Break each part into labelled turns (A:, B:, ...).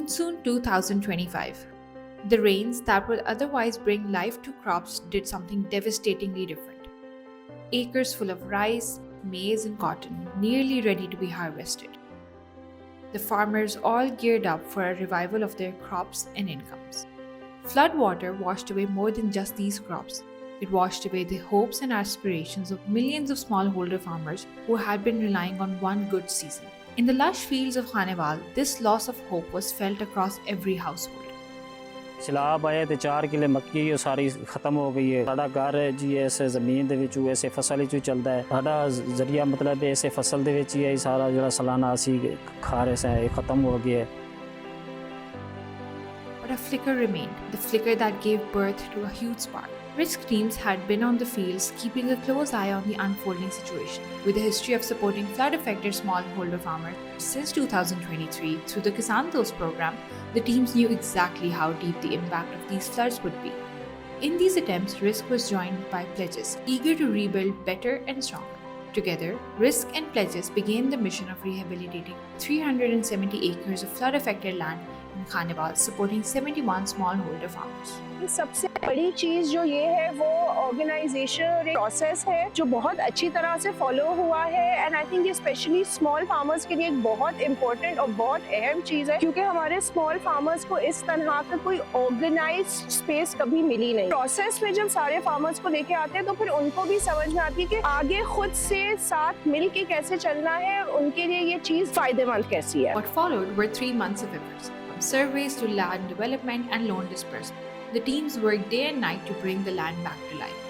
A: Monsoon 2025. The rains that would otherwise bring life to crops did something devastatingly different. Acres full of rice, maize, and cotton nearly ready to be harvested. The farmers all geared up for a revival of their crops and incomes. Flood water washed away more than just these crops. It washed away the hopes and aspirations of millions of smallholder farmers who had been relying on one good season. In the lush fields of Khanewal, this loss of hope was felt across every household.
B: ਸਲਾਬ ਆਏ ਤੇ 4 ਕਿੱਲੇ ਮੱਕੀ ਉਹ ਸਾਰੀ ਖਤਮ ਹੋ ਗਈ ਹੈ। ਸਾਡਾ ਘਰ ਜੀ ਇਸ ਜ਼ਮੀਨ ਦੇ ਵਿੱਚ ਐਸੇ ਫਸਲ ਵਿੱਚ ਚੱਲਦਾ ਹੈ। ਸਾਡਾ ਜ਼ਰੀਆ ਮਤਲਬ ਐਸੇ ਫਸਲ ਦੇ ਵਿੱਚ ਹੀ ਹੈ। ਸਾਰਾ ਜਿਹੜਾ ਸਾਲਾਨਾ ਅਸੀਂ ਖਾ ਰਹੇ ਸਾਂ ਇਹ ਖਤਮ ਹੋ ਗਿਆ ਹੈ।
A: But a flicker remained, the flicker that gave birth to a huge spark. Risk teams had been on the fields, keeping a close eye on the unfolding situation. With a history of supporting flood-affected smallholder farmers since 2023 through the Kisan Dost program, the teams knew exactly how deep the impact of these floods would be. In these attempts, Risk was joined by pledges, eager to rebuild better and stronger. Together, Risk and pledges began the mission of rehabilitating 370 acres of flood-affected land in Khanewal, supporting 71 smallholder farmers.
C: सबसे बड़ी चीज जो ये है वो organisation process है जो बहुत अच्छी तरह से फॉलो हुआ है एंड आई थिंक ये स्पेशली स्मॉल फार्मर्स के लिए एक बहुत इंपॉर्टेंट और बहुत अहम चीज है क्योंकि हमारे स्मॉल फार्मर्स को इस तरह का कोई ऑर्गेनाइज्ड स्पेस कभी मिली नहीं। प्रोसेस में जब सारे फार्मर्स को लेके आते हैं तो फिर उनको भी समझ में आती है कि आगे खुद से साथ मिल के कैसे चलना है, उनके लिए ये चीज फायदेमंद कैसी है।
A: What followed were 3 months of efforts, from surveys to land development and loan disbursement. The teams worked day and night to bring the land back to life,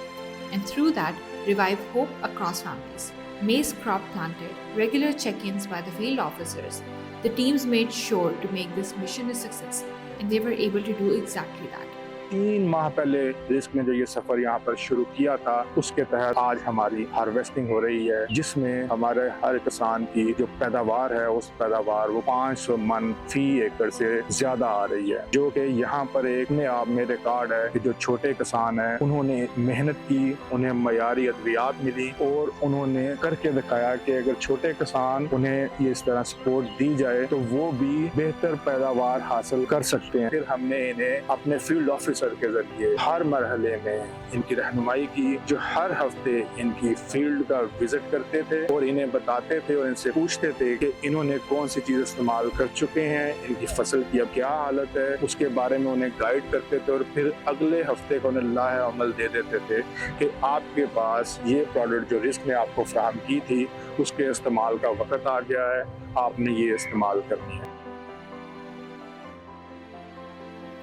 A: and through that, revive hope across families. Maize crop planted, regular check-ins by the field officers, the teams made sure to make this mission a success, and they were able to do exactly that.
D: 3 माह पहले risk ने जो ये सफर यहाँ पर शुरू किया था उसके तहत आज हमारी हार्वेस्टिंग हो रही है जिसमें हमारे हर किसान की जो पैदावार है उस पैदावार वो 500 मन फी एकड़ से ज्यादा आ रही है जो कि यहाँ पर एक में आप में रिकॉर्ड है कि जो छोटे किसान हैं उन्होंने मेहनत की, उन्हें मयारी अद्वियात मिली और उन्होंने करके दिखाया कि अगर छोटे किसान उन्हें ये इस तरह सपोर्ट दी जाए तो वो भी बेहतर पैदावार हासिल कर सकते हैं। फिर हमने इन्हें अपने फील्ड ऑफिसर के जरिए हर मरहले में इनकी रहनुमाई की, जो हर हफ्ते इनकी फील्ड का विजिट करते थे और इन्हें बताते थे और इनसे पूछते थे कि इन्होंने कौन सी चीज इस्तेमाल कर चुके हैं, इनकी फसल की अब क्या हालत है, उसके बारे में उन्हें गाइड करते थे और फिर अगले हफ्ते को उन्हें लाहे अमल दे देते थे कि आपके पास ये प्रोडक्ट जो रिस्क ने आपको फराहम की थी उसके इस्तेमाल का वक्त आ गया है, आपने ये इस्तेमाल करनी है।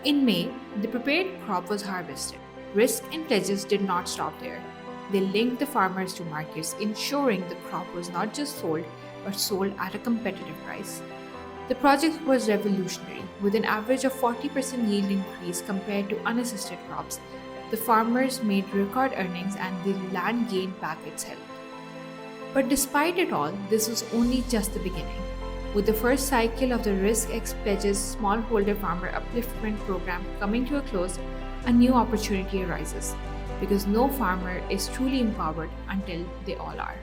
A: In May, the prepared crop was harvested. Risk and pledges did not stop there. They linked the farmers to markets, ensuring the crop was not just sold, but sold at a competitive price. The project was revolutionary. With an average of 40% yield increase compared to unassisted crops, the farmers made record earnings and the land gained back its health. But despite it all, this was only just the beginning. With the first cycle of the Risk X Pledges Smallholder Farmer Upliftment Program coming to a close, a new opportunity arises because no farmer is truly empowered until they all are.